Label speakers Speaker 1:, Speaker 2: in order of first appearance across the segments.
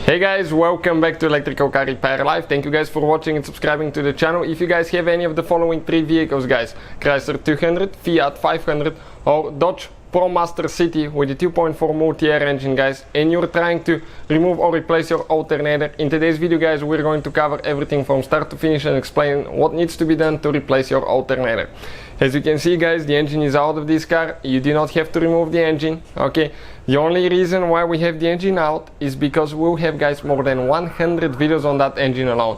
Speaker 1: Hey guys, welcome back to Electrical Car Repair Live. Thank you guys for watching and subscribing to the channel. If you guys have any of the following three vehicles guys, Chrysler 200, Fiat 500 or Dodge Promaster City with the 2.4 Multiair engine guys, and you're trying to remove or replace your alternator, in today's video guys we're going to cover everything from start to finish and explain what needs to be done to replace your alternator. As you can see guys, the engine is out of this car. You do not have to remove the engine, okay? The only reason why we have the engine out is because we'll have guys more than 100 videos on that engine alone.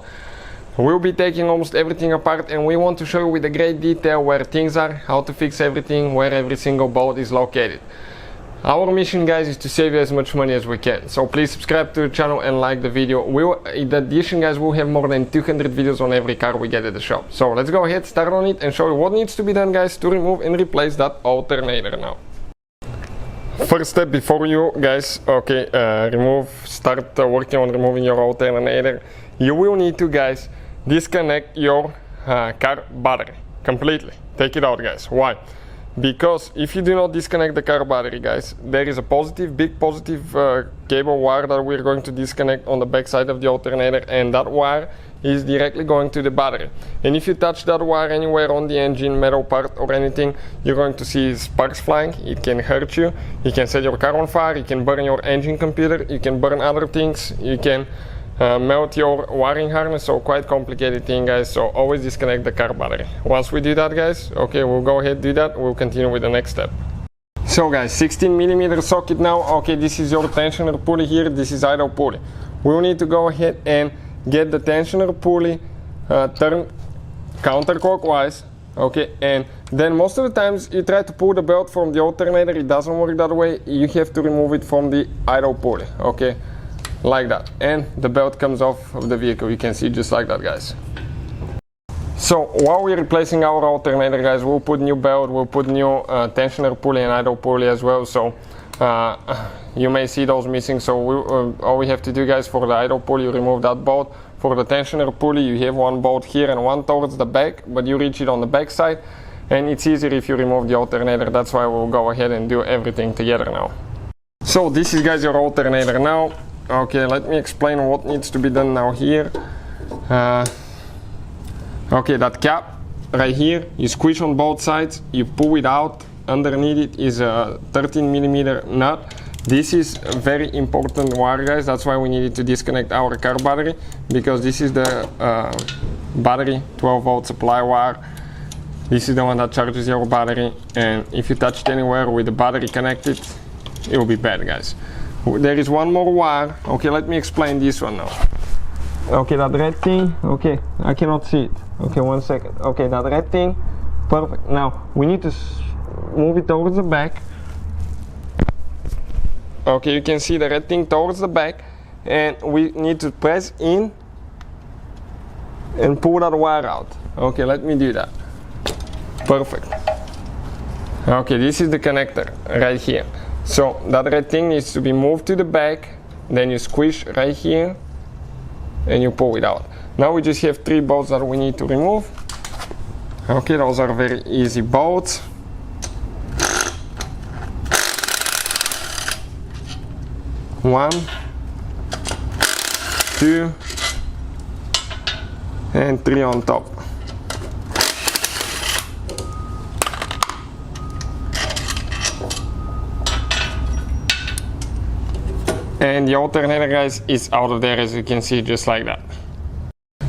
Speaker 1: We'll be taking almost everything apart and we want to show you with a great detail where things are, how to fix everything, where every single bolt is located. Our mission guys is to save you as much money as we can, so please subscribe to the channel and like the video. In addition guys, we'll have more than 200 videos on every car we get at the shop. So let's go ahead, start on it and show you what needs to be done guys to remove and replace that alternator now. First step before you guys, start working on removing your alternator, you will need to guys disconnect your car battery completely. Take it out guys. Why? Because if you do not disconnect the car battery guys, there is a big positive cable wire that we're going to disconnect on the back side of the alternator, and that wire is directly going to the battery. And if you touch that wire anywhere on the engine, metal part or anything, you're going to see sparks flying. It can hurt you, you can set your car on fire, you can burn your engine computer, you can burn other things, you can melt your wiring harness, so quite complicated thing guys, so always disconnect the car battery. Once we do that guys, okay, we'll go ahead do that, we'll continue with the next step. So guys, 16mm socket now, okay, this is your tensioner pulley here, this is idle pulley. We'll need to go ahead and get the tensioner pulley turned counterclockwise, okay, and then most of the times you try to pull the belt from the alternator, it doesn't work that way, you have to remove it from the idle pulley, okay, like that, and the belt comes off of the vehicle. You can see just like that guys. So while we're replacing our alternator guys, we'll put new belt, we'll put new tensioner pulley and idle pulley as well, so you may see those missing. So all we have to do guys, for the idle pulley you remove that bolt, for the tensioner pulley you have one bolt here and one towards the back, but you reach it on the back side and it's easier if you remove the alternator. That's why we'll go ahead and do everything together now. So this is guys your alternator now. Okay, let me explain what needs to be done now here. Okay, that cap right here, you squish on both sides, you pull it out. Underneath it is a 13mm nut. This is a very important wire guys, that's why we needed to disconnect our car battery, because this is the battery 12-volt supply wire. This is the one that charges your battery, and if you touch it anywhere with the battery connected, it will be bad guys. There is one more wire. Okay, let me explain this one now. Okay, that red thing, okay, I cannot see it. Okay, 1 second. Okay, that red thing, perfect. Now we need to move it towards the back. Okay, you can see the red thing towards the back, and we need to press in and pull that wire out. Okay, let me do that. Perfect. Okay, this is the connector right here. So that red thing needs to be moved to the back, then you squish right here and you pull it out. Now we just have 3 bolts that we need to remove. Okay, those are very easy bolts. One, 2, and 3 on top. And the alternator guys is out of there, as you can see, just like that.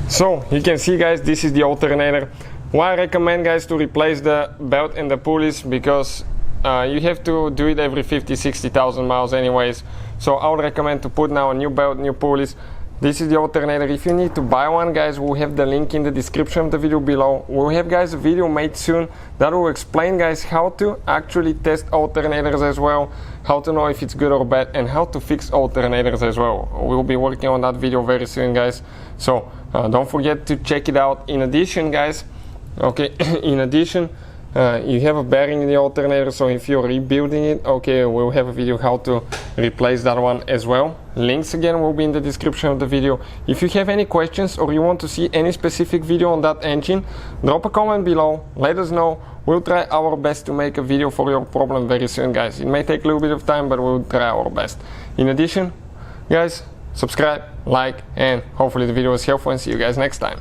Speaker 1: So you can see guys, this is the alternator. Why I recommend guys to replace the belt and the pulleys, because you have to do it every 50-60,000 miles anyways. So I would recommend to put now a new belt, new pulleys. This is the alternator. If you need to buy one guys, we'll have the link in the description of the video below. We'll have guys a video made soon that will explain guys how to actually test alternators as well, how to know if it's good or bad, and how to fix alternators as well. We'll be working on that video very soon guys, so don't forget to check it out. In addition guys, okay, in addition you have a bearing in the alternator, so if you're rebuilding it, okay, we'll have a video how to replace that one as well. Links again will be in the description of the video. If you have any questions or you want to see any specific video on that engine, drop a comment below, let us know. We'll try our best to make a video for your problem very soon guys. It may take a little bit of time, but we'll try our best. In addition guys, subscribe, like, and hopefully the video was helpful, and see you guys next time.